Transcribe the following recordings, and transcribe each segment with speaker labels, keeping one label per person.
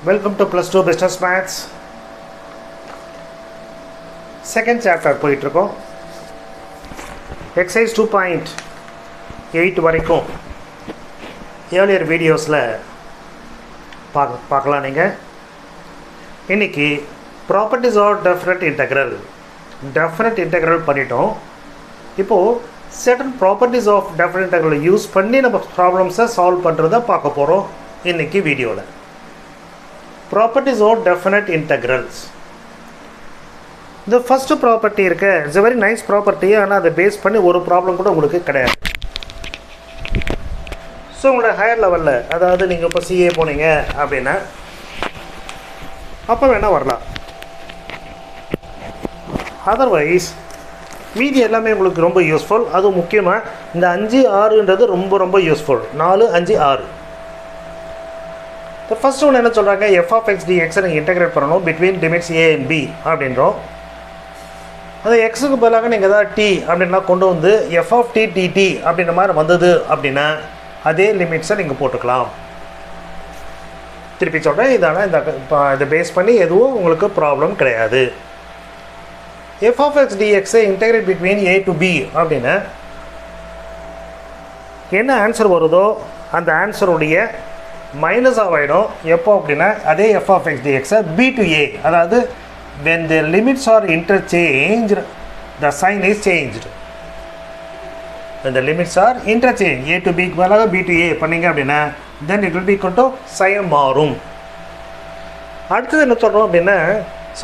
Speaker 1: Welcome to Plus 2 Business Maths. Second chapter போயிட்டுருக்கோம். Exercise 2.8 வரைக்கும் earlier வீடியோஸில் பார்க்கலாம் நீங்கள். இன்றைக்கி ப்ராப்பர்ட்டிஸ் ஆர் டெஃபினட் இன்டெக்ரல் பண்ணிட்டோம். இப்போது certain properties of definite integral use பண்ணி நம்ம ப்ராப்ளம்ஸை சால்வ் பண்ணுறதை பார்க்க போகிறோம் இன்றைக்கி வீடியோவில். Properties of definite integrals. The first property இருக்கு, it's a very nice property. ஆனால் அதை பேஸ் பண்ணி ஒரு ப்ராப்ளம் கூட உங்களுக்கு கிடையாது. ஸோ உங்களோட ஹையர் லெவலில், அதாவது நீங்கள் இப்போ சிஏ போனீங்க அப்படின்னா அப்போ வேணால் வரலாம். அதர்வைஸ் மீதி எல்லாமே உங்களுக்கு ரொம்ப யூஸ்ஃபுல். அதுவும் முக்கியமாக இந்த 5, 6ன்றது ரொம்ப யூஸ்ஃபுல். 4, 5, 6. The first one என்ன சொல்கிறாங்க, f of x dx நீங்கள் இன்டெகிரேட் பண்ணணும் between limits a and b அப்படின்றோம். அது எக்ஸுக்கு பதிலாக நீங்கள் எதாவது t அப்படின்னா கொண்டு வந்து f of t dt அப்படின்ற மாதிரி வந்தது அப்படின்னா அதே லிமிட்ஸை நீங்கள் போட்டுக்கலாம். திருப்பி சொல்கிறேன், இதான இதை பேஸ் பண்ணி எதுவும் உங்களுக்கு ப்ராப்ளம் கிடையாது. f of x dx integrate between a to b அப்படின்னா என்ன ஆன்சர் வருதோ அந்த ஆன்சருடைய மைனஸ் ஆகிடும். எப்போ அப்படின்னா அதே f of x dx b to a, அதாவது when the limits are interchanged the sign is changed. when the limits are interchanged a to b க்கு பதிலாக b to a பண்ணிங்க அப்படின்னா then it will be equal to sign மாறும். அடுத்தது என்ன சொல்கிறோம் அப்படின்னா,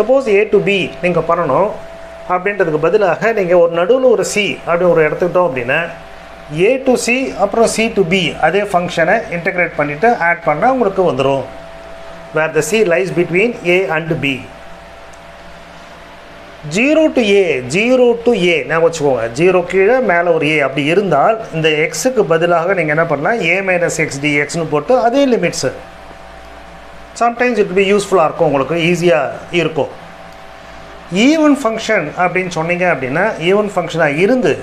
Speaker 1: சப்போஸ் a to b நீங்கள் பண்ணணும் அப்படின்றதுக்கு பதிலாக நீங்கள் ஒரு நடுவில் ஒரு c அப்படி ஒரு எடுத்துக்கிட்டோம் அப்படின்னா a to c அப்புறம் c to b அதே ஃபங்க்ஷனை இன்டெகிரேட் பண்ணிவிட்டு ஆட் பண்ணால் உங்களுக்கு வந்துடும். வேர் த c lies between a and b. 0 to a நான் வச்சுக்கோங்க, 0 கீழே மேலே ஒரு a அப்படி இருந்தால் இந்த எக்ஸுக்கு பதிலாக நீங்கள் என்ன பண்ணலாம், a minus x dxன்னு போட்டு அதே லிமிட்ஸு. சம்டைம்ஸ் இட் பி யூஸ்ஃபுல்லாக இருக்கும், உங்களுக்கு ஈஸியாக இருக்கும். ஈவன் ஃபங்க்ஷன் அப்படின்னு சொன்னீங்க அப்படின்னா ஈவன் ஃபங்க்ஷனாக இருந்து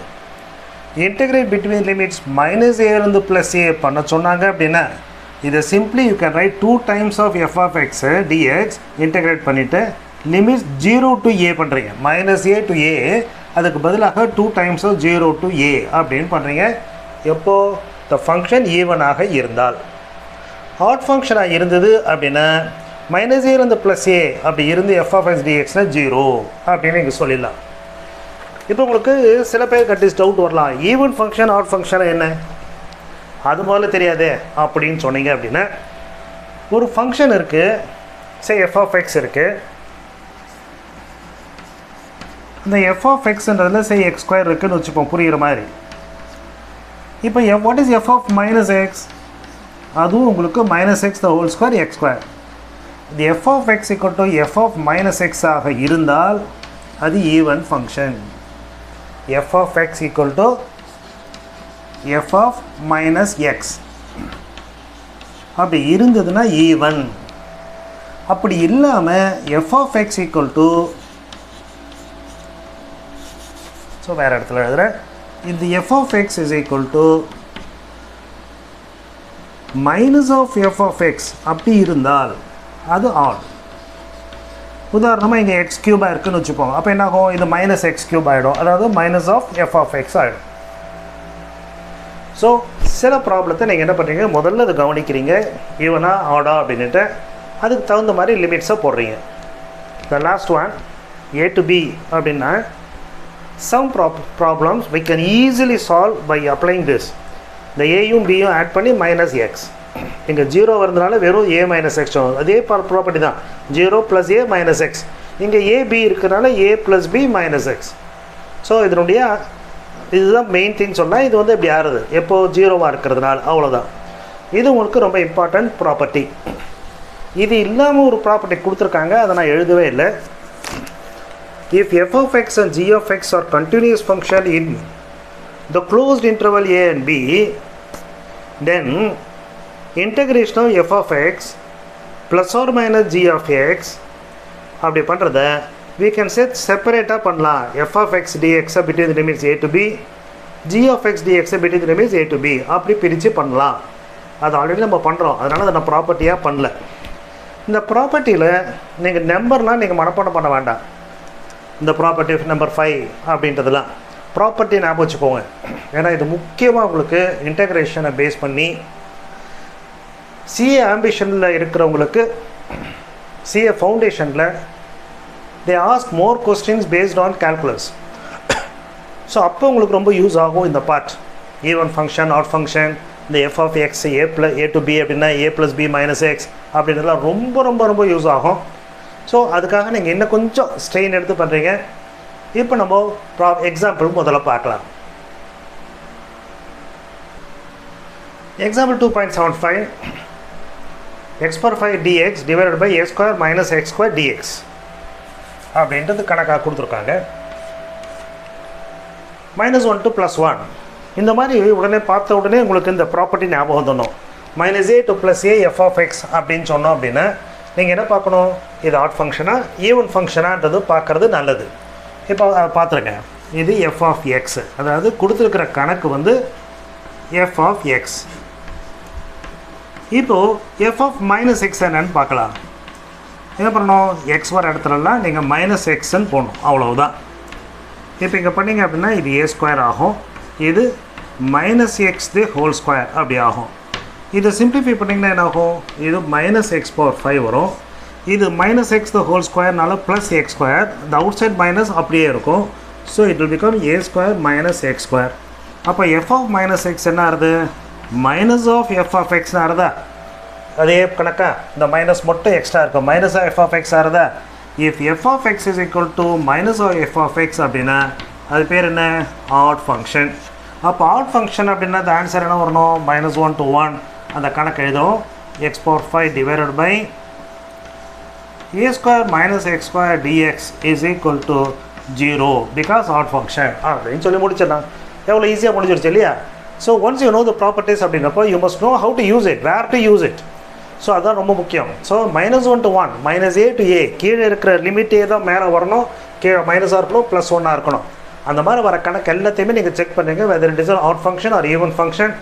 Speaker 1: integrate between limits minus A இருந்து ப்ளஸ் ஏ பண்ண சொன்னாங்க அப்படின்னா இதை simply you can write 2 times of F of X d x integrate பண்ணிவிட்டு லிமிட்ஸ் 0 to a பண்ணுறீங்க. மைனஸ் ஏ டு ஏ, அதுக்கு பதிலாக 2 times ஆஃப் 0 to a அப்படின்னு பண்ணுறீங்க. எப்போது த ஃபங்க்ஷன் ஈவனாக இருந்தால். ஆட் ஃபங்க்ஷனாக இருந்தது அப்படின்னா மைனஸ் ஏ இருந்து ப்ளஸ் ஏ அப்படி இருந்து எஃப் ஆஃப் எக்ஸ் டிஎக்ஸ்னால் 0 அப்படின்னு நீங்கள் சொல்லிடலாம். இப்போ உங்களுக்கு சில பேர் கட்டிஸ் டவுட் வரலாம், ஈவன் ஃபங்க்ஷன் ஆட் ஃபங்க்ஷன் என்ன அது முதல்ல தெரியாதே அப்படின்னு சொன்னீங்க அப்படின்னா, ஒரு ஃபங்க்ஷன் இருக்குது, சே எஃப் ஆஃப் எக்ஸ் இருக்குது. இந்த எஃப் ஆஃப் எக்ஸ்ன்றதுல சே எக்ஸ் ஸ்கொயர் இருக்குதுன்னு வச்சுப்போம் புரிகிற மாதிரி. இப்போ what is F of minus X, அதுவும் உங்களுக்கு minus X the whole square X square. இது F of X equal to F of minus X ஆக இருந்தால் அது even function. f of x equal to f of minus x அப்படி இருந்ததுன்னா even. அப்படி இல்லாமல் f of x equal to, so வேறு இடத்துல எழுதுகிறேன், இந்த f of x is equal to minus of f of x அப்படி இருந்தால் அது ஆட். உதாரணமாக இங்கே எக்ஸ் க்யூபாக இருக்குதுன்னு வச்சுப்போம். அப்போ என்ன ஆகும், இது மைனஸ் எக்ஸ் க்யூப் ஆகிடும், அதாவது minus of F of X ஆகிடும். ஸோ சில ப்ராப்ளத்தை நீங்கள் என்ன பண்ணுறீங்க, முதல்ல அதை கவனிக்கிறீங்க ஈவனா ஆடா அப்படின்ட்டு, அதுக்கு தகுந்த மாதிரி லிமிட்ஸை போடுறீங்க. The last one A to B அப்படின்னா some problems we can easily solve by applying this. இந்த ஏயும் பியும் ஆட் பண்ணி மைனஸ் எக்ஸ், இங்கே 0 வரதுனால வெறும் a மைனஸ் எக்ஸ் வரும். அதே ப்ராப்பர்ட்டி தான், 0 + a மைனஸ் எக்ஸ். இங்கே ab இருக்கிறனால a + b minus X. So இதனுடைய இதுதான் மெயின் திங் சொன்னால், இது வந்து இப்படி ஆறுது எப்போது 0வாக இருக்கிறதுனால, அவ்வளோதான். இது உங்களுக்கு ரொம்ப இம்பார்ட்டன்ட் ப்ராப்பர்ட்டி. இது இல்லாமல் ஒரு ப்ராப்பர்ட்டி கொடுத்துருக்காங்க, அதை நான் எழுதவே இல்லை. If f of x and g of x are continuous function in the closed interval a and b, then integration of f of x plus or minus g of x அப்படி பண்ணுறத we can set செப்பரேட்டாக பண்ணலாம். f of x dx between the limits a to b, g of x dx between the limits a to b அப்படி பிரித்து பண்ணலாம். அது already நம்ம பண்ணுறோம், அதனால் அதை நான் ப்ராப்பர்ட்டியாக பண்ணல. இந்த ப்ராப்பர்ட்டியில் நீங்கள் நம்பர்லாம் நீங்கள் மனப்பாடம் பண்ண வேண்டாம். இந்த ப்ராப்பர்ட்டி நம்பர் 5 அப்படின்றதுலாம் ப்ராப்பர்ட்டி ஞாபகம் வச்சுக்கோங்க. ஏன்னா இது முக்கியமாக உங்களுக்கு இன்டகிரேஷனை பேஸ் பண்ணி சிஏ ஆம்பிஷனில் இருக்கிறவங்களுக்கு சிஏ ஃபவுண்டேஷனில் they ask more questions based on calculus. So அப்போ உங்களுக்கு ரொம்ப யூஸ் ஆகும் இந்த part. Even function, odd function, இந்த F of X A to B அப்படின்னா A plus B minus X அப்படின்றதுலாம் ரொம்ப ரொம்ப ரொம்ப யூஸ் ஆகும். ஸோ அதுக்காக நீங்கள் இன்னும் கொஞ்சம் ஸ்ட்ரெயின் எடுத்து பண்ணுறீங்க. இப்போ நம்ம எக்ஸாம்பிள் முதல்ல பார்க்கலாம். Example 2.75 x power 5 dx divided by a square minus x square dx அப்படின்றது கணக்காக கொடுத்துருக்காங்க. -1 to +1 இந்த மாதிரி உடனே பார்த்த உடனே உங்களுக்கு இந்த ப்ராப்பர்ட்டி ஞாபகம் வந்துடணும். -a to +a f of x அப்படின்னு சொன்னோம் அப்படின்னா நீங்கள் என்ன பார்க்கணும், இது ஆட் ஃபங்க்ஷனா ஈவன் ஃபங்க்ஷனான்றது பார்க்குறது நல்லது. இப்போ அதை பார்த்துருங்க. இது f of x, அதாவது கொடுத்துருக்கிற கணக்கு வந்து f of x. இப்போது f of -x என்னன்னு பார்க்கலாம். என்ன பண்ணணும், x வர இடத்துலலாம் நீங்கள் -xன்னு போடணும், அவ்வளவுதான். இப்போ இங்கே பண்ணிங்க அப்படின்னா இது a² ஆகும், இது -x தி ஹோல் ஸ்கொயர் அப்படி ஆகும். இதை சிம்பிளிஃபை பண்ணிங்கன்னா என்ன ஆகும், இது -x⁴ வரும், இது -x தி ஹோல் ஸ்கொயர்னால +x², இந்த அவுட் சைட் மைனஸ் அப்படியே இருக்கும். So it will become a² - x². அப்போ f of -x என்ன ஆகுது, -f of x ஆகுதா, அதே கணக்கா இந்த மைனஸ் மட்டும் எக்ஸ்ட்ரா இருக்கும், -f of x ஆகுதா. If f of x is equal to -f of x அப்படின்னா அது பேர் என்ன, ஆட் ஃபங்க்ஷன். அப்போ ஆட் ஃபங்க்ஷன் அப்படின்னா அந்த ஆன்சர் என்ன வரணும், -1 to 1 அந்த கணக்கு எழுதும். x⁴ divided by a² - x² dx is equal to 0 because odd function அப்படின்னு சொல்லி முடிச்சிடலாம். எவ்வளோ ஈஸியாக முடிஞ்சிருச்சு இல்லையா. So once you know the properties அப்படின்றப்போ you must know how to use it, where to use it. So அதுதான் ரொம்ப முக்கியம். So -1 to 1, -a to a, கீழே இருக்கிற லிமிட்டே தான் மேலே வரணும், கீழே மைனஸாக இருக்கணும், +1 இருக்கணும். அந்த மாதிரி வர கணக்கு எல்லாத்தையுமே நீங்கள் செக் பண்ணுங்க, whether it is an odd function or even function.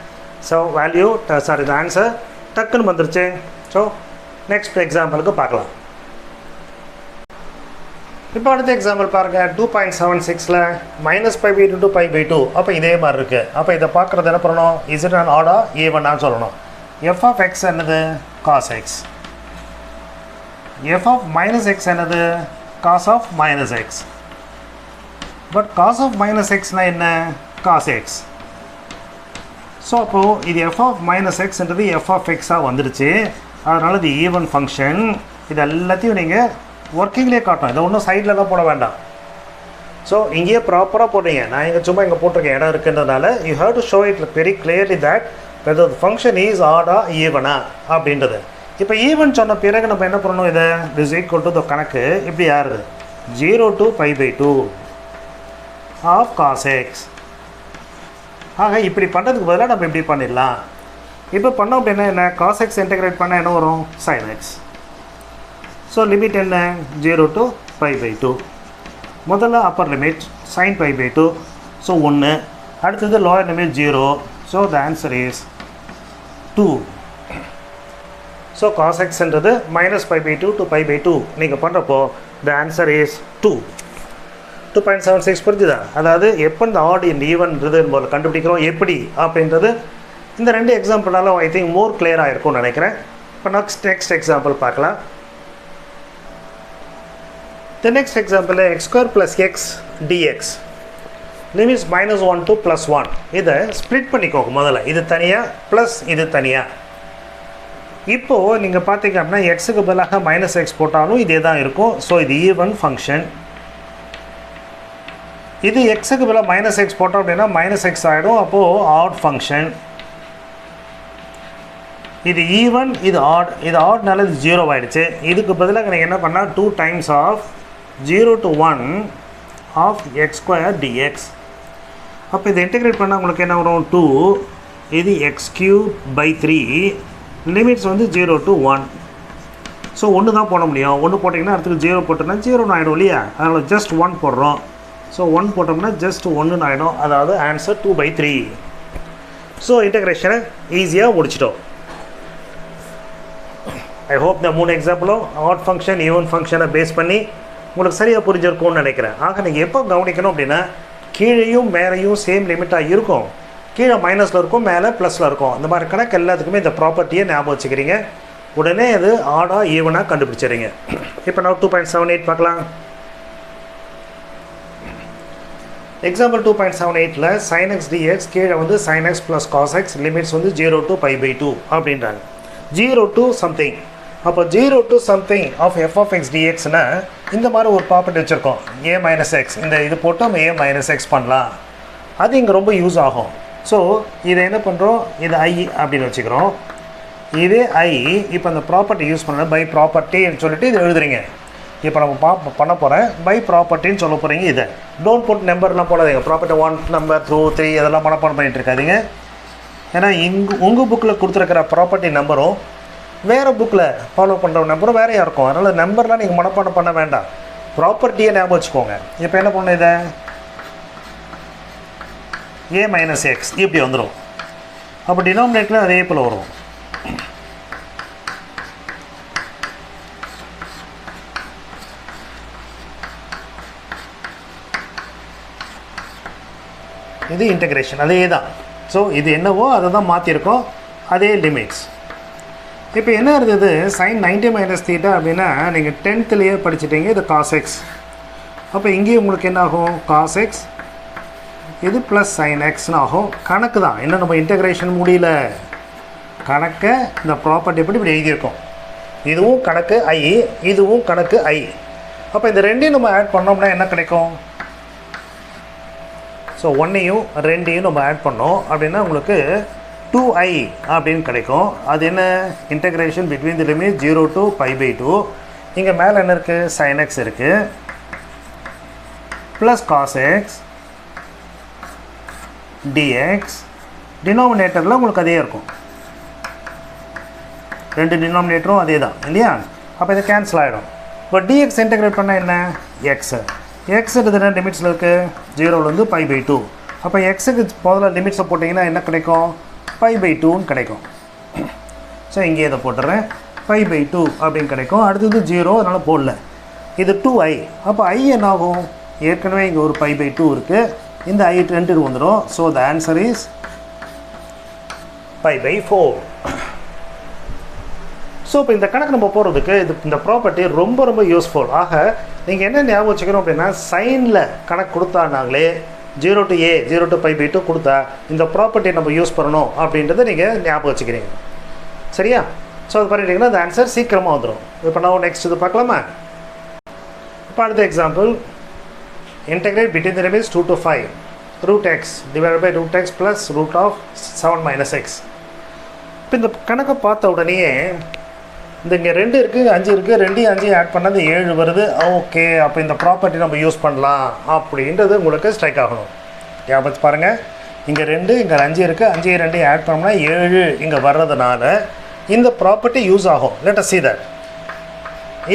Speaker 1: So value இந்த ஆன்சர் டக்குன்னு வந்துருச்சு. ஸோ நெக்ஸ்ட் எக்ஸாம்பிளுக்கு பார்க்கலாம். இப்போ அடுத்த எக்ஸாம்பிள் பாருங்கள். 2.76ல் -π/2 to π/2. அப்போ இதே மாதிரி இருக்குது. அப்போ இதை பார்க்குறது என்ன பண்ணணும், இஸ் இட் an ஆடா ஈவனான்னு சொல்லணும். f of x என்னது, cos x. f of -x என்னது, cos of -x. But cos of -xனா என்ன, cos x. ஸோ அப்போது இது f of -xன்றது f of x வந்துடுச்சு. அதனால் இது ஈவன் ஃபங்க்ஷன். இது எல்லாத்தையும் நீங்கள் ஒர்க்கிங்லேயே காட்டும், இதை ஒன்றும் சைட்லலாம் போட வேண்டாம். ஸோ இங்கேயே ப்ராப்பராக போடுறீங்க. நான் இங்கே சும்மா இங்கே போட்டிருக்கேன் இடம் இருக்குன்றதுனால you have to show it very clearly that whether the function is ஆடா ஈவனா அப்படின்றது. இப்போ ஈவன் சொன்ன பிறகு நம்ம என்ன பண்ணணும், இதை this is equal to the கணக்கு இப்படி யாருது 0 to π/2 of cos x. ஆக இப்படி பண்ணுறதுக்கு பதிலாக நம்ம இப்படி பண்ணிடலாம். இப்போ பண்ணோம் அப்படின்னா என்ன, cos x இன்டெகிரேட் பண்ணால் என்ன வரும், sin x. ஸோ லிமிட் என்ன, 0 to π/2. முதல்ல அப்பர் லிமிட் sin π/2, ஸோ 1. அடுத்தது lower limit 0. So the answer is 2. So cos x என்றது -π/2 to π/2 நீங்கள் பண்ணுறப்போ த ஆன்சர் இஸ் 2. 2.76 புரிஞ்சுதா. அதாவது எப்போ இந்த ஆட் இந்த ஈவன்றது நம்ம கண்டுபிடிக்கிறோம் எப்படி அப்படின்றது இந்த ரெண்டு எக்ஸாம்பிளால் ஐ திங்க் மோர் கிளியராக இருக்கும்னு நினைக்கிறேன். இப்போ நெக்ஸ்ட் எக்ஸாம்பிள் பார்க்கலாம். The next example x² + x dx limits -1 to +1. இதை ஸ்ப்ளிட் பண்ணிக்கோங்க முதல்ல, இது தனியாக ப்ளஸ் இது தனியாக. இப்போது நீங்கள் பார்த்தீங்க அப்படின்னா எக்ஸுக்கு பதிலாக -x போட்டாலும் இதே தான் இருக்கும். ஸோ இது ஈவன் ஃபங்க்ஷன். இது எக்ஸுக்கு பதிலாக -x போட்டோம் அப்படின்னா -x ஆகிடும், அப்போது ஆட் ஃபங்க்ஷன். இது ஈவன், இது ஆட். இது ஆட்னால இது 0 ஆகிடுச்சு. இதுக்கு பதிலாக நீங்கள் என்ன பண்ணால் 2 times of 0 to 1 of x² dx. அப்போ இதை இன்டெகிரேட் பண்ணால் உங்களுக்கு என்ன வரும், 2. இது x³/3. லிமிட்ஸ் வந்து 0 to 1. ஸோ 1 தான் போட முடியும். 1 போட்டிங்கன்னா அடுத்துக்கு 0 போட்டோம்னா 0 ஆகிடும் இல்லையா. அதனால் ஜஸ்ட் 1 போடுறோம். ஸோ 1 போட்டோம்னா ஜஸ்ட் 1 ஆகிடும். அதாவது ஆன்சர் 2/3. ஸோ இன்டெகிரேஷனை ஈஸியாக முடிச்சிட்டோம். ஐ ஹோப் இந்த 3 எக்ஸாம்பிளும் ஆட் ஃபங்க்ஷன் ஈவன் ஃபங்க்ஷனை பேஸ் பண்ணி உங்களுக்கு சரியாக புரிஞ்சிருக்கும்னு நினைக்கிறேன். ஆக நீங்கள் எப்போ கவனிக்கணும் அப்படின்னா, கீழேயும் மேலேயும் சேம் லிமிட்டாக இருக்கும், கீழே மைனஸில் இருக்கும், மேலே ப்ளஸில் இருக்கும். அந்த மாதிரி கணக்கு எல்லாத்துக்குமே இந்த ப்ராப்பர்ட்டியை ஞாபகம் வச்சுக்கிறீங்க. உடனே அது ஆடாக ஈவனாக கண்டுபிடிச்சிடுறீங்க. இப்போ நான் 2.78 பார்க்கலாம். எக்ஸாம்பிள் 2.78ல் sin x dx கீழே வந்து sin x plus cos x limits வந்து 0 to π/2 அப்படின்றாங்க. 0 to சம்திங். அப்போ 0 to something of f of x dxனா இந்த மாதிரி ஒரு ப்ராப்பர்ட்டி வச்சுருக்கோம், a minus x. இந்த இது போட்டு நம்ம a minus x பண்ணலாம். அது இங்கே ரொம்ப யூஸ் ஆகும். ஸோ இதை என்ன பண்ணுறோம், இது I அப்படின்னு வச்சுக்கிறோம். இதே I இப்போ அந்த ப்ராப்பர்ட்டி யூஸ் பண்ண பை ப்ராப்பர்ட்டின்னு சொல்லிட்டு இது எழுதுறீங்க. இப்போ நம்ம பண்ண போகிறேன் பை ப்ராப்பர்ட்டின்னு சொல்ல போகிறீங்க. இதை டோன்ட் போட்டு நம்பர்லாம் போடாதீங்க. ப்ராப்பர்ட்டி 1 நம்பர் 2 3 அதெல்லாம் மனப்பாடம் பண்ணிட்டு இருக்காதீங்க. ஏன்னா உங்கள் புக்கில் கொடுத்துருக்கிற ப்ராப்பர்ட்டி நம்பரும் வேறு புக்கில் ஃபாலோ பண்ணுற நம்பரும் வேறையாக இருக்கும். அதனால் நம்பர்லாம் நீங்கள் மனப்பாடம் பண்ண வேண்டாம், ப்ராப்பர்ட்டியை ஞாபகம் வச்சுக்கோங்க. இப்போ என்ன பண்ண இதை a minus x இப்படி வந்துடும். அப்போ டினாமினேட்டரில் அதே போல் வரும். இது இன்டகிரேஷன் அதே தான். ஸோ இது என்னவோ அதை தான் மாற்றிருக்கோம், அதே லிமிட்ஸ். இப்போ என்ன இருந்தது, sin 90 minus theta அப்படின்னா நீங்கள் 10th படிச்சுட்டீங்க. இது cos x. அப்போ இங்கேயும் உங்களுக்கு என்ன ஆகும், cos x இது ப்ளஸ் sin xன்னு ஆகும். கணக்கு தான், இன்னும் நம்ம இன்டகிரேஷன் முடியல. கணக்கை இந்த ப்ராப்பர்ட்டி எப்படி இப்படி எழுதியிருக்கோம். இதுவும் கணக்கு I, இதுவும் கணக்கு I. அப்போ இந்த ரெண்டையும் நம்ம ஆட் பண்ணோம்னா என்ன கிடைக்கும், ஸோ 1ஐயும் 2ஐயும் நம்ம ஆட் பண்ணோம் அப்படின்னா உங்களுக்கு 2i அப்படின்னு கிடைக்கும். அது என்ன, integration between the limit 0 to π/2. இங்கே மேலே என்ன இருக்குது, sin x இருக்குது ப்ளஸ் cos x dx. டினாமினேட்டரில் உங்களுக்கு அதே இருக்கும், ரெண்டு டினாமினேட்டரும் அதே தான் இல்லையா. அப்போ இதை கேன்சல் ஆகிடும். இப்போ dx இன்டகிரேட் பண்ணால் என்ன, எக்ஸ். எக்ஸுக்கு என்ன லிமிட்ஸில் இருக்குது, 0லேருந்து π/2. அப்போ எக்ஸுக்கு முதல்ல லிமிட்ஸை போட்டிங்கன்னா என்ன கிடைக்கும், π/2ன்னு கிடைக்கும். ஸோ இங்கே இதை போட்டுறேன், π/2 அப்படின்னு கிடைக்கும். அடுத்தது 0, அதனால் போடல. இது 2i. அப்போ i என்ன ஆகும், ஏற்கனவே இங்கே ஒரு π/2 இருக்குது, இந்த i 2 வந்துடும். So the answer is π/4. So இப்போ இந்த கணக்கு நம்ம போகிறதுக்கு இந்த ப்ராப்பர்ட்டி ரொம்ப ரொம்ப யூஸ்ஃபுல். ஆக நீங்கள் என்ன ஞாபகம் வச்சுக்கணும் அப்படின்னா, சைனில் கணக்கு கொடுத்தானாங்களே 0 to a 0 to π/2 கொடுத்தா இந்த ப்ராப்பர்ட்டி நம்ம யூஸ் பண்ணணும் அப்படின்றத நீங்கள் ஞாபகம் வச்சுக்கிறீங்க. சரியா? ஸோ அது பண்ணிட்டீங்கன்னா அந்த ஆன்சர் சீக்கிரமாக வந்துடும். இப்போ நான் நெக்ஸ்ட் இது பார்க்கலாமா. இப்போ அடுத்த example, integrate between the limits 2 to 5 root x divided by root x plus root of 7 minus x. இப்போ இந்த கணக்கை பார்த்த உடனேயே இந்த இங்கே 2 இருக்குது 5 இருக்குது, 2 5 ஆட் பண்ணது 7 வருது. ஓகே, அப்போ இந்த ப்ராப்பர்ட்டி நம்ம யூஸ் பண்ணலாம் அப்படின்றது உங்களுக்கு ஸ்ட்ரைக் ஆகணும். ஞாபகம் பாருங்கள், இங்கே 2 இங்கே 5 இருக்குது, 5 2 ஆட் பண்ணோம்னா 7 இங்கே வர்றதுனால இந்த ப்ராப்பர்ட்டி யூஸ் ஆகும். Let us see that.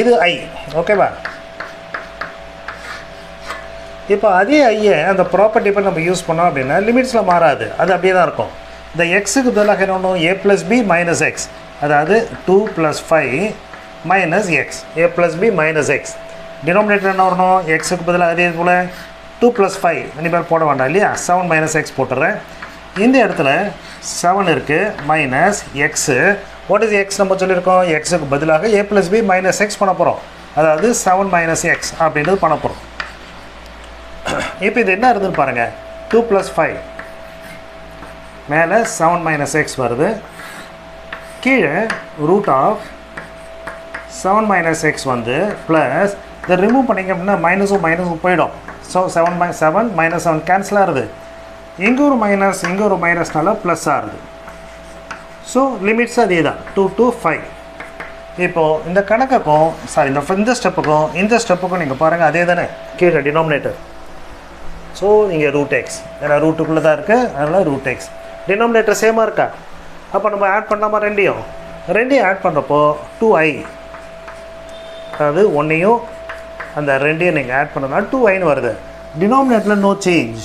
Speaker 1: இது I, ஓகேவா. இப்போ அதே ஐயை அந்த ப்ராப்பர்ட்டி இப்போ நம்ம யூஸ் பண்ணோம் அப்படின்னா லிமிட்ஸில் மாறாது, அது அப்படியே தான் இருக்கும். இந்த எக்ஸுக்கு பதிலாக என்ன ஒன்றும் a + b - x, அதாவது 2 + 5 - x, a + b - x. Denominator என்ன வரணும், எக்ஸுக்கு பதிலாக அதே போல் 2 + 5 இனிமேல் போட வேண்டாம் இல்லையா, 7 - x போட்டுறேன். இந்த இடத்துல 7 இருக்குது minus x. What is X நம்ம சொல்லியிருக்கோம், எக்ஸுக்கு பதிலாக a + b - x பண்ண போகிறோம், அதாவது 7 - x அப்படின்றது பண்ண போகிறோம். இப்போ இது என்ன இருந்துன்னு பாருங்கள், 2 + 5 மேலே 7 - x வருது, கீழே ரூட் ஆஃப் 7 - x வந்து ப்ளஸ் இதை ரிமூவ் பண்ணிங்க அப்படின்னா மைனஸும் போயிடும். ஸோ 7 - 7 கேன்சல் ஆகுது. இங்கே ஒரு மைனஸ் இங்கே ஒரு மைனஸ்னால ப்ளஸ் ஆகுது. ஸோ லிமிட்ஸ் அதே தான் 2 to 5. இப்போது இந்த கணக்குக்கும் இந்த ஸ்டெப்புக்கும் நீங்கள் பாருங்கள் அதே தானே, கீழே டினாமினேட்டர். ஸோ இங்கே ரூட் எக்ஸ், ஏன்னா ரூட்டுக்குள்ளே தான் இருக்குது, அதனால் ரூட் எக்ஸ். டினாமினேட்டர் சேமாக இருக்கா, அப்போ நம்ம ஆட் பண்ணாமல் ரெண்டையும் ஆட் பண்ணுறப்போ 2i, அதாவது 1ஐயும் அந்த 2ஐயும் நீங்கள் ஆட் பண்ணனால 2iன்னு வருது. டினாமினேட்டரில் நோ சேஞ்ச்,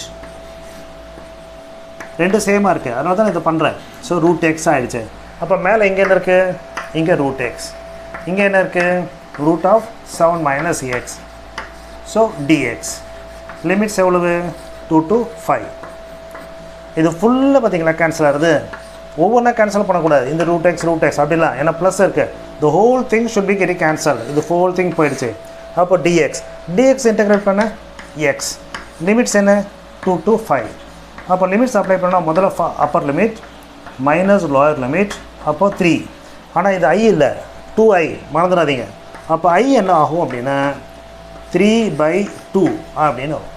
Speaker 1: ரெண்டு சேமாக இருக்குது, அதனால தான் இதை பண்ணுறேன். ஸோ ரூட் எக்ஸ் ஆகிடுச்சு. அப்போ மேலே இங்கே என்ன இருக்குது, இங்கே ரூட் எக்ஸ். இங்கே என்ன இருக்குது? Root of 7 minus X. So d x limits எவ்வளவு? 2 to 5. இது ஃபுல்லாக பார்த்தீங்களா கேன்சல் ஆகுது. ஒவ்வொன்றா கேன்சல் பண்ணக்கூடாது. இந்த ரூட் எக்ஸ் அப்படிலாம் ஏன்னா ப்ளஸ் இருக்குது. The whole thing should be getting cancel. இது ஹோல் திங் போயிடுச்சு. அப்போ டிஎக்ஸ் இன்டெகிரேட் பண்ண எக்ஸ் லிமிட்ஸ் என்ன? 2 to 5. அப்போ லிமிட்ஸ் அப்ளை பண்ணால் முதல்ல upper limit minus lower limit அப்போ 3. ஆனால் இது ஐ இல்லை, 2i மறந்துடாதீங்க. அப்போ ஐ என்ன ஆகும் அப்படின்னா 3/2 அப்படின்னு வரும்.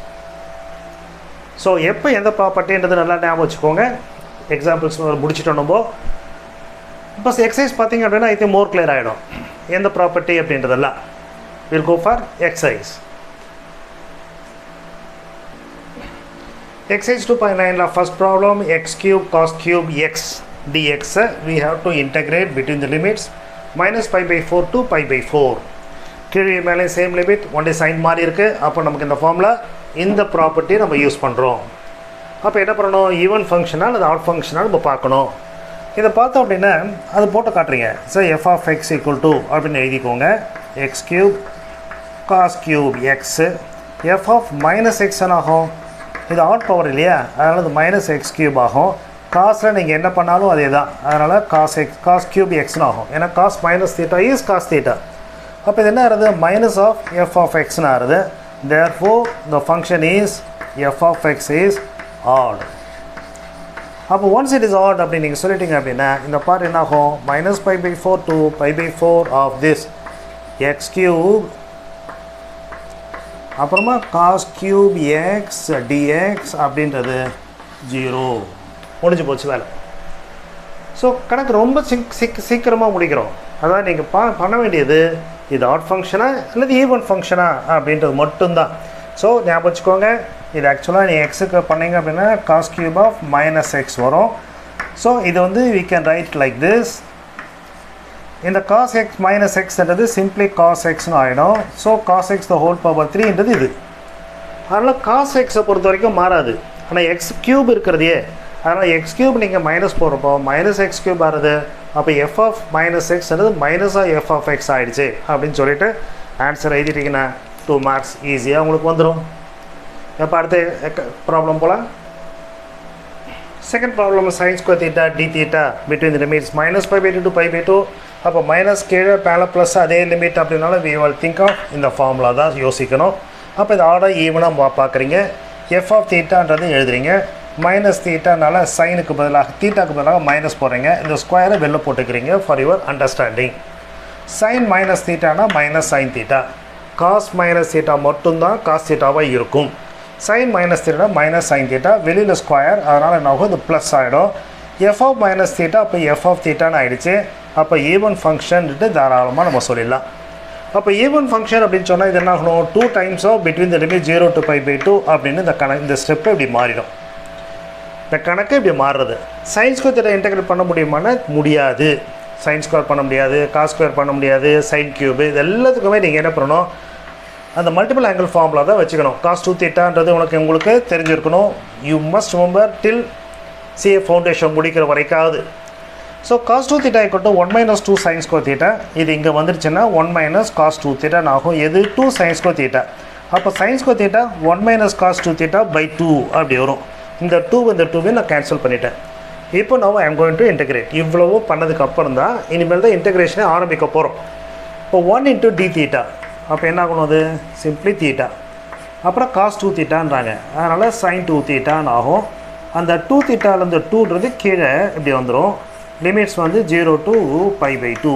Speaker 1: ஸோ எப்போ எந்த ப்ராப்பர்ட்டின்றது நல்லா ஞாபகம் வச்சுக்கோங்க. எக்ஸாம்பிள்ஸ் முடிச்சுட்டோம் நம்ம. இப்போ எக்ஸசைஸ் பார்த்தீங்க அப்படின்னா இது மோர் கிளியர் ஆகிடும் எந்த ப்ராப்பர்ட்டி அப்படின்றதெல்லாம். Will go for exercise. Exercise 2.9 first problem, x cube cos cube x dx. We have to integrate between the limits minus pi by 4 to pi by 4. கீழே மேலே சேம் லிமிட், ஒன்லி சைன் மாறி இருக்குது. அப்போ நமக்கு இந்த ஃபார்மில் இந்த ப்ராப்பர்ட்டியை நம்ம யூஸ் பண்ணுறோம். அப்போ என்ன பண்ணணும்? ஈவன் ஃபங்க்ஷனாக அல்லது ஆட் ஃபங்க்ஷனாக நம்ம பார்க்கணும். இதை பார்த்தோம் அப்படின்னா அது போட்டு காட்டுறீங்க. So F of X equal to அப்படின்னு எழுதிக்கோங்க. X cube cos cube X F of minus X ஆகும். இது ஆட் பவர் இல்லையா, அதனால் இது மைனஸ் எக்ஸ் கியூப் ஆகும். காஸில் நீங்கள் என்ன பண்ணாலும் அதே தான். அதனால் காஸ் கியூப் எக்ஸ்னு ஆகும். ஏன்னா cos minus theta is cos theta. அப்போ இது என்ன ஆகுது? மைனஸ் ஆஃப் எஃப் ஆஃப் எக்ஸ்னு ஆகுது. Therefore the function is F of X is odd. அப்போ ஒன்ஸ் இட் இஸ் ஆட் அப்படின்னு நீங்கள் சொல்லிட்டீங்க அப்படின்னா இந்த பார்ட் என்ன ஆகும்? Minus pi by 4 to pi by 4 of this X cube அப்புறமா காஸ் கியூப் எக்ஸ் டிஎக்ஸ் அப்படின்றது 0 முடிஞ்சு போச்சு வேலை. ஸோ கணக்கு ரொம்ப சீக்கிரமாக முடிக்கிறோம். அதான் நீங்கள் பண்ண வேண்டியது இது ஆட் ஃபங்க்ஷனா அல்லது ஈவன் ஃபங்க்ஷனா அப்படின்றது மட்டும்தான். ஸோ ஞாபகம் வச்சுக்கோங்க. இது ஆக்சுவலாக நீங்கள் எக்ஸுக்கு பண்ணிங்க அப்படின்னா cos cube of minus X வரும். ஸோ இது வந்து we can write like this. இந்த cos x minus x என்றது simply cos x னு ஆகிடும். So cos x the whole power 3 என்றது இது. அதனால் cos x பொறுத்த வரைக்கும் மாறாது. ஆனால் x கியூப் இருக்கிறதையே, அதனால் x கியூப் நீங்கள் மைனஸ் போடுறப்போ மைனஸ் எக்ஸ் கியூப் ஆகுது. அப்போ எஃப் ஆஃப் மைனஸ் எக்ஸ் என்றது மைனஸாக எஃப் ஆஃப் எக்ஸ் ஆகிடுச்சு அப்படின்னு சொல்லிட்டு ஆன்சர் எழுதிட்டிங்கன்னா 2 மார்க்ஸ் ஈஸியாக உங்களுக்கு வந்துடும். இப்போ அடுத்த ப்ராப்ளம் போகலாம். Second problem sin square theta d theta between the limits minus pi by 2 to pi by 2. அப்போ மைனஸ் கீழே மேலே ப்ளஸ் அதே லிமிட் அப்படின்னால we will think of இந்த ஃபார்முலா தான் யோசிக்கணும். அப்போ இது ஆர்டர் ஈவனாக பார்க்குறீங்க. எஃப் ஆஃப் தீட்டான்றது எழுதுறீங்க. மைனஸ் தீட்டானால சைனுக்கு பதிலாக தீட்டாக்கு பதிலாக மைனஸ் போடுறீங்க. இந்த ஸ்கொயரை வெளில போட்டுக்கிறீங்க for your understanding. Sine minus தீட்டானா minus sine theta. Cos minus theta மட்டும்தான் காஸ் தீட்டாவாக இருக்கும். Sine minus theta minus sine theta வெளியில் ஸ்கொயர், அதனால் என்ன ஆகும்? இது ப்ளஸ் ஆகிடும். எஃப் ஆஃப் மைனஸ் தீட்டா அப்போ எஃப் ஆஃப் தீட்டான்னு ஆகிடுச்சு. அப்போ ஈவன் ஃபங்க்ஷன்ட்டு தாராளமாக நம்ம சொல்லிடலாம். அப்போ ஈவன் ஃபங்க்ஷன் அப்படின்னு சொன்னால் இது என்ன ஆகணும்? 2 times of between the limit 0 to pi by 2 அப்படின்னு இந்த ஸ்டெப்பை இப்படி மாறிடும். இந்த கணக்கு இப்படி மாறுறது. சைன் ஸ்கொயர் தீட்டா இன்டெகிரேட் பண்ண முடியுமானா முடியாது. சைன் ஸ்கொயர் பண்ண முடியாது, காஸ் ஸ்கொயர் பண்ண முடியாது, சைன் கியூபு இது எல்லாத்துக்குமே நீங்கள் என்ன பண்ணணும்? அந்த மல்டிபிள் ஆங்கிள் ஃபார்முலா தான் வச்சுக்கணும். காஸ் 2 தீட்டான்றது உங்களுக்கு தெரிஞ்சிருக்கணும். You must remember till CA foundation முடிக்கிற வரைக்காவது. So cos 2 theta equal to 1 minus 2 sin square theta. இது இங்கே வந்துருச்சுன்னா 1 minus cos 2 தீட்டான்னு ஆகும். எது? 2 sin square தீட்டா. அப்போ sin square theta 1 minus cos 2 theta by 2 அப்படி வரும். இந்த 2 நான் கேன்சல் பண்ணிட்டேன். இப்போ நான் I am going to integrate. இவ்வளவோ பண்ணதுக்கு அப்புறம் தான் இனிமேல் தான் இன்டெகிரேஷனே ஆரம்பிக்க போகிறோம். இப்போ 1 into d தீட்டா அப்போ என்ன ஆகணும்? அது சிம்பிளி தீட்டா. அப்புறம் காஸ் 2 தீட்டான்றாங்க, அதனால் சைன் 2 தீட்டான்னு ஆகும். அந்த 2 தீட்டாலேருந்து 2ன்றது கீழே இப்படி வந்துடும். லிமிட்ஸ் வந்து 0 to pi by 2.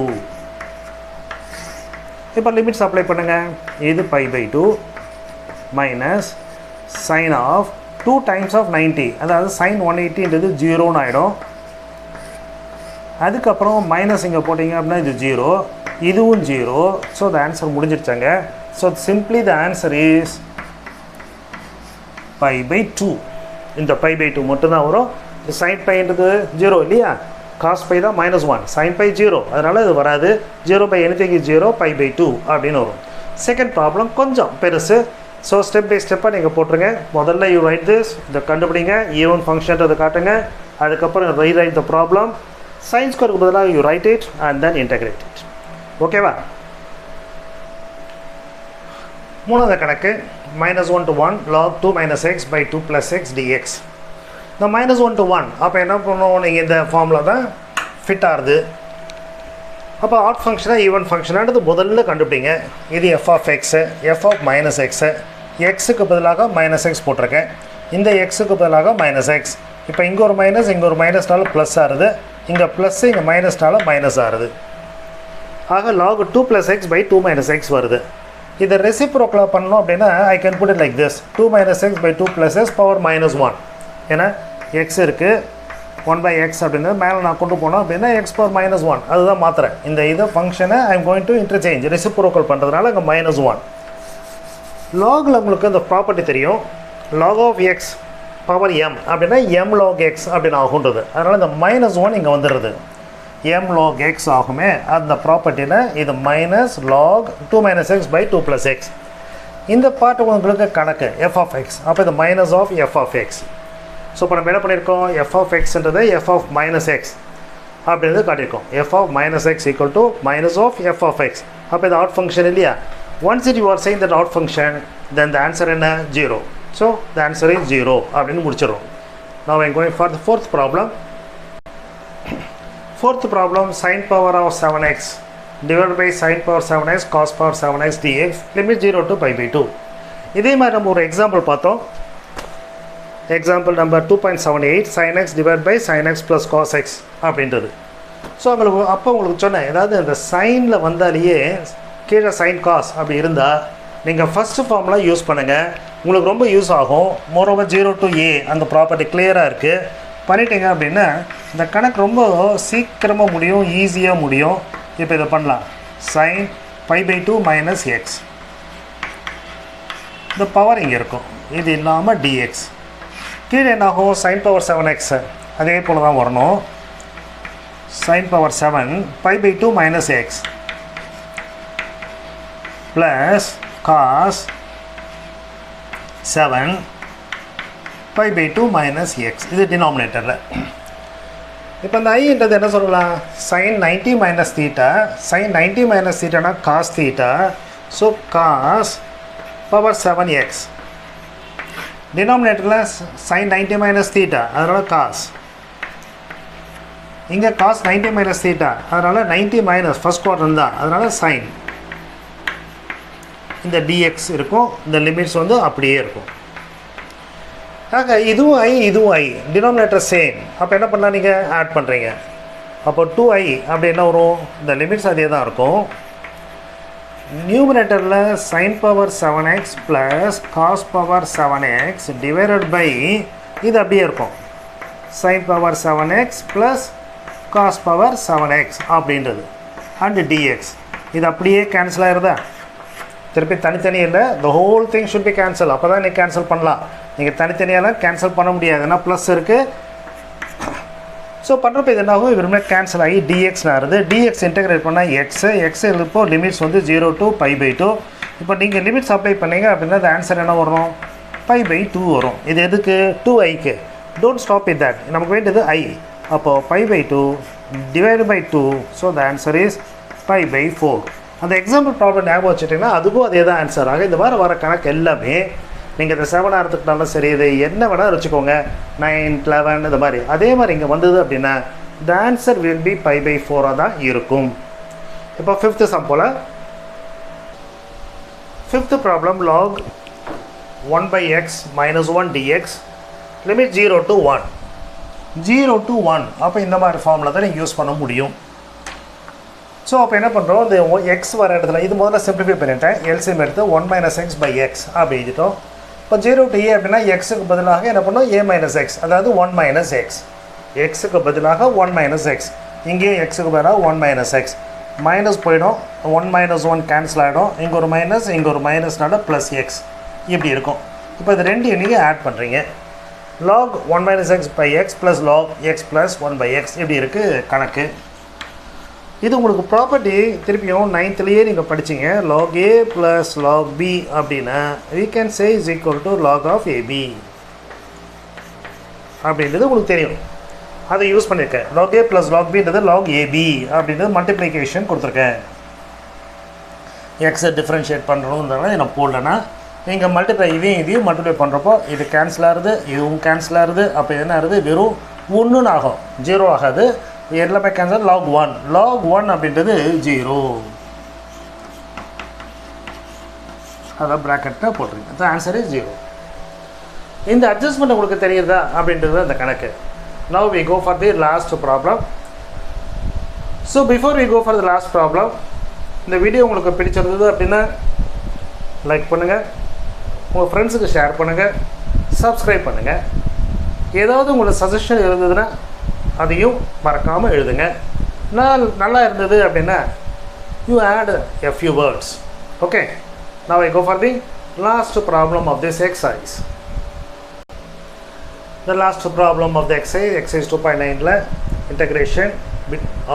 Speaker 1: இப்போ லிமிட்ஸ் அப்ளை பண்ணுங்கள். இது pi by 2 minus sine of 2 times of 90, அதாவது சைன் 180ன்றது 0ன்னு ஆகிடும். அதுக்கப்புறம் மைனஸ் இங்கே போட்டிங்க அப்படின்னா இது 0, இதுவும் 0. ஸோ த ஆன்சர் முடிஞ்சிருச்சாங்க. So simply the answer is pi by 2. இந்த pi by 2 மட்டும்தான் வரும். இந்த சைன் பைன்றது 0 இல்லையா, காஸ் பை தான் -1, சைன் பை 0, அதனால் இது வராது. 0 by anything is 0, pi by 2 அப்படின்னு வரும். செகண்ட் ப்ராப்ளம் கொஞ்சம் பெருசு. ஸோ ஸ்டெப் பை ஸ்டெப்பாக நீங்கள் போட்டுருங்க. முதல்ல யூ ரைட் திஸ், இதை கண்டுபிடிங்க, ஈவன் ஃபங்க்ஷன்றதை காட்டுங்க. அதுக்கப்புறம் ரீரைட் த ப்ராப்ளம். சைன் ஸ்கொயருக்கு பதிலாக you right it and then integrate it. ஓகேவா? மூணாவது கணக்கு -1 to 1 log 2 minus x by 2 plus x dx. இந்த -1 to 1 அப்போ என்ன பண்ணுவோம், நீங்கள் இந்த ஃபார்மில் தான் ஃபிட் ஆகுது. அப்போ ஆட் ஃபங்க்ஷனாக ஈவன் ஃபங்க்ஷனானது முதல்ல கண்டுபிடிங்க. இது f of x, f of minus x, எக்ஸுக்கு பதிலாக -x போட்டிருக்கேன், இந்த எக்ஸுக்கு பதிலாக -x. இப்போ இங்கே ஒரு மைனஸ், இங்கே ஒரு மைனஸ்னால ப்ளஸ் ஆகுது, இங்கே ப்ளஸ்ஸு இங்கே மைனஸ்னால மைனஸ் ஆகுது. ஆக log 2 plus x by 2 minus x வருது. இதை ரெசிப்ரோக்கலாக பண்ணணும் அப்படின்னா I can put it like this, 2 minus x by 2 plus x power -1. ஏன்னா எக்ஸ் இருக்குது, 1/x அப்படின்னு மேலே நான் கொண்டு போனோம் அப்படின்னா x power -1 அதுதான் மாத்திரேன். இந்த இது ஃபங்க்ஷனை ஐ am going to interchange reciprocal பண்ணுறதுனால அங்கே -1. லாகில் உங்களுக்கு இந்த ப்ராப்பர்ட்டி தெரியும், log of x power m அப்படின்னா m log x அப்படின்னு ஆகுன்றது. அதனால் இந்த -1 இங்கே வந்துடுறது, m log x ஆகுமே. அந்த ப்ராப்பர்ட்டியில் இது minus log 2 minus x by 2 plus x. இந்த பார்ட் உங்களுக்கு கணக்கு f of x, அப்போ இது minus of f of x. So இப்போ நம்ம என்ன பண்ணியிருக்கோம், f of xன்றது f of minus x அப்படின்றது காட்டியிருக்கோம். f of minus x equal to minus of f of x. அப்போ இது ஆட் ஃபங்க்ஷன் இல்லையா? Once you are saying that odd function, then the answer என்ன 0. So the answer is 0 அப்படின்னு முடிச்சிடும். Now I am going for the fourth problem. Fourth problem, sin power of 7x divided by sin power 7x cos power 7x dx limit 0 to pi by 2. இதே மாதிரி நம்ம ஒரு example பார்த்தோம். Example number 2.78 sin x divided by sin x plus cos x அப்படின்றது. So உங்களுக்கு சொன்னேன், ஏதாவது இந்த சைனில் வந்தாலேயே கீழே sin cos அப்படி இருந்தால் நீங்கள் ஃபஸ்ட்டு ஃபார்முலா யூஸ் பண்ணுங்கள், உங்களுக்கு ரொம்ப யூஸ் ஆகும். மோரோவர் 0 to a அந்த ப்ராப்பர்ட்டி கிளியராக இருக்குது, பண்ணிட்டீங்க அப்படின்னா இந்த கணக்கு ரொம்ப சீக்கிரமாக முடியும், ஈஸியாக முடியும். இப்போ இதை பண்ணலாம், sin pi by 2 minus x, இந்த பவர் இங்கே இருக்கும், இது இல்லாமல் dx. கீழே என்னாகும், sin power 7x அதே போல் தான் வரணும், sin power 7 pi by 2 minus x plus cos 7 pi by 2 minus x. இது டினாமினேட்டரில். இப்போ இந்த ஐன்றது என்ன சொல்லலாம், sin 90 minus theta, sin 90 minus theta cos theta, so cos power 7x. டினாமினேட்டரில் sin 90 minus theta அதனால் cos, இங்கே cos 90 minus theta அதனால் 90 minus ஃபஸ்ட் குவாட்ரன் தான், அதனால் sin. இந்த dx இருக்கும், இந்த லிமிட்ஸ் வந்து அப்படியே இருக்கும். ஆக இதுவும் i இதுவும் i, டினாமினேட்டர் சேம். அப்போ என்ன பண்ணலாம், நீங்கள் ஆட் பண்ணுறீங்க, அப்போ 2i அப்படி என்ன வரும், இந்த லிமிட்ஸ் அதே தான் இருக்கும். நியூமரேட்டரில் sin power 7x plus cos power 7x divided by இது அப்படியே இருக்கும், sin power 7x plus cos power 7x அப்படின்றது அண்ட் dx. இது அப்படியே கேன்சல் ஆகிருதா, திருப்பி தனித்தனி இல்லை, the whole thing should be cancel. அப்போ தான் நீங்கள் கேன்சல் பண்ணலாம், நீங்கள் தனித்தனியாலாம் கேன்சல் பண்ண முடியாது, ஏன்னா ப்ளஸ் இருக்குது. ஸோ பண்ணுறப்ப இது என்னாகும், வெறுமே கேன்சல் ஆகி dxன்னு ஆகுது. dx இன்டெகிரேட் பண்ணால் எக்ஸ் இப்போ லிமிட்ஸ் வந்து 0 to pi by 2. இப்போ நீங்கள் லிமிட்ஸ் அப்ளை பண்ணீங்க அப்படின்னா அந்த ஆன்சர் என்ன வரும், pi by 2 வரும். இது எதுக்கு, 2iக்கு. டோன்ட் ஸ்டாப் இட் தட், நமக்கு வேண்டியது i. அப்போது pi by 2 divided by 2, so the answer is pi by 4. அந்த எக்ஸாம்பிள் ப்ராப்ளம் ஞாபகம் வச்சுட்டிங்கன்னா அதுவும் அதே தான் ஆன்சர். ஆக இந்த மாதிரி வர கணக்கு எல்லாமே நீங்கள் இந்த 7 எடுத்துக்கிட்டாலும் சரி, இது என்ன வேணால் வச்சுக்கோங்க, 9, 11 இந்த மாதிரி. அதே மாதிரி இங்கே வந்தது அப்படின்னா the answer will be pi by 4 தான் இருக்கும். இப்போ ஃபிஃப்த்து சம் போல், fifth problem log 1/x minus 1 dx limit 0 to 1. 0 to 1 அப்போ இந்த மாதிரி ஃபார்மில் தான் நீங்கள் யூஸ் பண்ண முடியும். ஸோ அப்போ என்ன பண்ணுறோம், இந்த எக்ஸ் வர இடத்துல இது முதல்ல சிம்பிளிஃபை பண்ணிட்டேன், எல்சிஎம் எடுத்து 1 minus x by x அப்படி எழுதிட்டோம். இப்போ 0 to a அப்படின்னா எக்ஸுக்கு பதிலாக என்ன பண்ணோம், a minus x, அதாவது 1 minus x. எக்ஸுக்கு பதிலாக 1 minus x, இங்கேயும் எக்ஸுக்கு பதிலாக 1 minus x. மைனஸ் போயிடும், 1 minus 1 கேன்சல் ஆகிடும், இங்கே ஒரு மைனஸ் இங்கே ஒரு மைனஸ்னால ப்ளஸ் எக்ஸ் இப்படி இருக்கும். இப்போ இது ரெண்டு நீங்கள் ஆட் பண்ணுறீங்க, log 1 minus x by x plus log x plus 1 by x இப்படி இருக்குது கணக்கு. இது உங்களுக்கு ப்ராப்பர்ட்டி திருப்பியும் 9th நீங்கள் படிச்சிங்க, log a plus log b அப்படின்னா we can say is equal to log of ab அப்படின்றது உங்களுக்கு தெரியும், அதை யூஸ் பண்ணியிருக்கேன். log a plus log bன்றது log ab அப்படின்றது மல்டிப்ளிகேஷன் கொடுத்துருக்கேன். எக்ஸை டிஃப்ரென்ஷியேட் பண்ணுறோங்கிறதுனால நான் போடலன்னா நீங்கள் மல்டிப்ளை இதையும் மல்டிப்ளை பண்ணுறப்போ இது கேன்சல் ஆகுது, இதுவும் கேன்சல் ஆகுது. அப்போ என்ன ஆகுது, வெறும் 1ன்னு ஆகும், 0 ஆகாது. எல்லாமே கேன்சல். log 1 அப்படின்றது 0. அதான் ப்ராக்கெட்டில் போட்டுருங்க. அந்த ஆன்சர் இஸ் 0. இந்த அட்ஜஸ்ட்மெண்ட் உங்களுக்கு தெரியுதா அப்படின்றது அந்த கணக்கு. Now we go for the last problem. So before we go for the last problem, இந்த வீடியோ உங்களுக்கு பிடிச்சிருந்தது அப்படின்னா லைக் பண்ணுங்கள், உங்கள் ஃப்ரெண்ட்ஸுக்கு ஷேர் பண்ணுங்கள், சப்ஸ்கிரைப் பண்ணுங்கள். ஏதாவது உங்களுக்கு சஜஷன் இருந்ததுன்னா அதையும் மறக்காமல் எழுதுங்க. நல்லா இருந்தது அப்படின்னா you add a few words. Okay, now I go for the last problem of this exercise. The last problem of the exercise 2.9 integration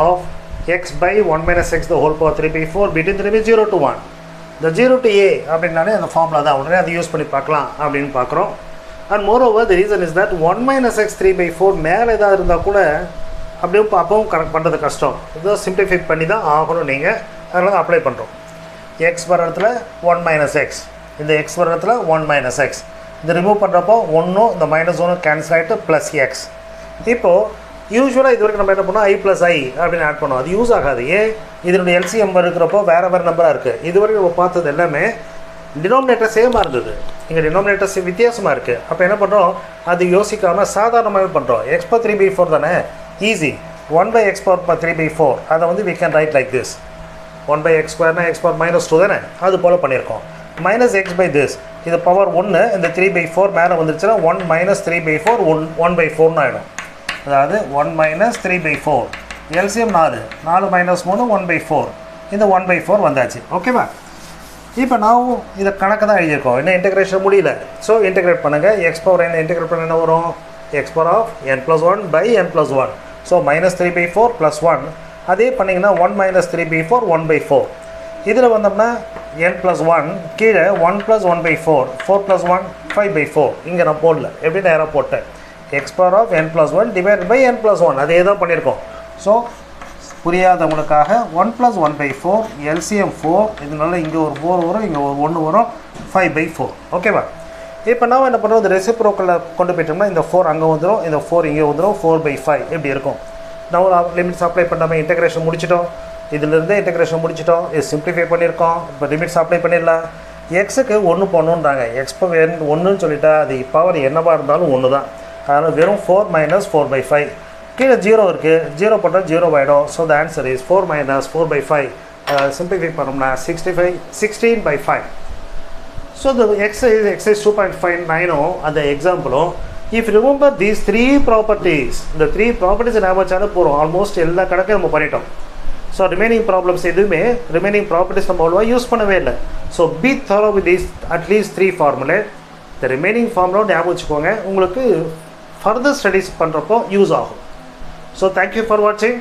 Speaker 1: of x by 1 minus x the whole power 3 by 4 between 3 by 0 to 1. The 0 to a அப்படின்னாலே அந்த formula தான், உடனே அதை use பண்ணி பார்க்கலாம் அப்படின்னு பார்க்குறோம். And more over the reason is that 1 minus x 3 by 4 மேலே ஏதாவது இருந்தால் கூட அப்படியே அப்பவும் கரெக்ட் பண்ணுறது கஷ்டம். இதை சிம்பிளிஃபை பண்ணி தான் ஆகணும் நீங்கள். அதனால தான் அப்ளை பண்ணுறோம். எக்ஸ் வர இடத்துல 1 minus x, இந்த எக்ஸ் வர இடத்துல 1 minus x. இது ரிமூவ் பண்ணுறப்போ 1 இந்த -1 கேன்சல் ஆகிட்டு ப்ளஸ் எக்ஸ். இப்போது யூஸ்வலாக இது வரைக்கும் நம்ம என்ன பண்ணோம், i + i அப்படின்னு ஆட் பண்ணோம். அது யூஸ் ஆகாது. ஏன், இதனுடைய எல்சிஎம் இருக்கிறப்போ வேறு நம்பராக இருக்குது. இது வரைக்கும் நம்ம பார்த்தது எல்லாமே டினாமினேட்டர் சேமாக இருந்தது, இங்கே டினாமினேட்டர்ஸ் வித்தியாசமாக இருக்குது. அப்போ என்ன பண்ணுறோம், அது யோசிக்காமல் சாதாரணமாகவே பண்ணுறோம். x = 3/4 தானே, ஈஸி. 1/x ^ 3/4 அதை வந்து we can write like this. 1/x² x -2 தானே, அது போல் பண்ணியிருக்கோம். -x by this, இது பவர் 1, இந்த 3/4 மேலே வந்துருச்சுன்னா 1 - 3/4 1/4 ஆகிடும். அதாவது 1 - 3/4 எல்சிஎம் 4 -3 1/4, இந்த 1/4 வந்தாச்சு. ஓகேவா? இப்போ நான் இதை கணக்கு தான் எழுதியிருக்கோம், இன்னும் இன்டெகிரேஷன் முடியல. ஸோ இன்டெகிரேட் பண்ணுங்கள். x பவர் n இன்டெகிரேட் பண்ண என்ன வரும், x power n + 1 / n + 1. So -3/4 + 1. அதே பண்ணிங்கன்னா 1 - 3/4 1/4. இதில் வந்தோம்னா n + 1 கீழே 1 + 1/4 4 + 1 5/4. இங்கே நான் போடல, எப்படி நேராக போட்டேன். x power n + 1 / n + 1 அதே தான் பண்ணியிருக்கோம். ஸோ புரியாதவங்களுக்காக 1 + 1/4 எல்சிஎம் 4, இதனால இங்கே ஒரு 4 வரும், இங்கே ஒரு 1 வரும், 5/4. ஓகேவா? இப்போ நான் என்ன பண்ணுறோம், இந்த ரெசிப்ரோக்கலில் கொண்டு போயிட்டோம்னா இந்த 4 அங்கே வந்துடும், இந்த 4 இங்கே வந்துடும், 4/5 எப்படி இருக்கும். நான் லிமிட்ஸ் அப்ளை பண்ணாமல் இன்டெகிரேஷன் முடிச்சிட்டோம். இதிலிருந்தே இன்டெகிரேஷன் முடிச்சிட்டோம். இது சிம்பிளிஃபை பண்ணியிருக்கோம். இப்போ லிமிட்ஸ் அப்ளை பண்ணிடலாம். எக்ஸுக்கு 1 போடணுன்றாங்க. எக்ஸ் பவர் 1ன்னு சொல்லிட்டா அது பவர் என்னவாக இருந்தாலும் 1 தான். அதனால் வெறும் 4 - 4/5. கீழே 0 இருக்குது, 0 போட்டால் 0 ஆகிடும். So the answer is 4 - 4/5. Simplify பண்ணோம்னா 16/5. ஸோ த exercise 2.59 அந்த எக்ஸாம்பிளும், இஃப் ரிமெம்பர் தீஸ் 3 ப்ராப்பர்ட்டிஸ், இந்த 3 ப்ராப்பர்ட்டிஸ் ஞாபகம் வச்சாலும் போகிறோம். ஆல்மோஸ்ட் எல்லா கணக்கையும் நம்ம பண்ணிட்டோம். ஸோ ரிமைனிங் ப்ராப்ளம்ஸ் எதுவுமே ரிமைனிங் ப்ராப்பர்ட்டிஸ் நம்ம அவ்வளோவா யூஸ் பண்ணவே இல்லை. So be thorough with these at least 3 formulae. இந்த ரிமைனிங் ஃபார்முலா ஞாபகம் வச்சுக்கோங்க, உங்களுக்கு ஃபர்தர் ஸ்டடீஸ் பண்ணுறப்போ யூஸ் ஆகும். ஸோ தேங்க்யூ ஃபார் வாட்சிங்.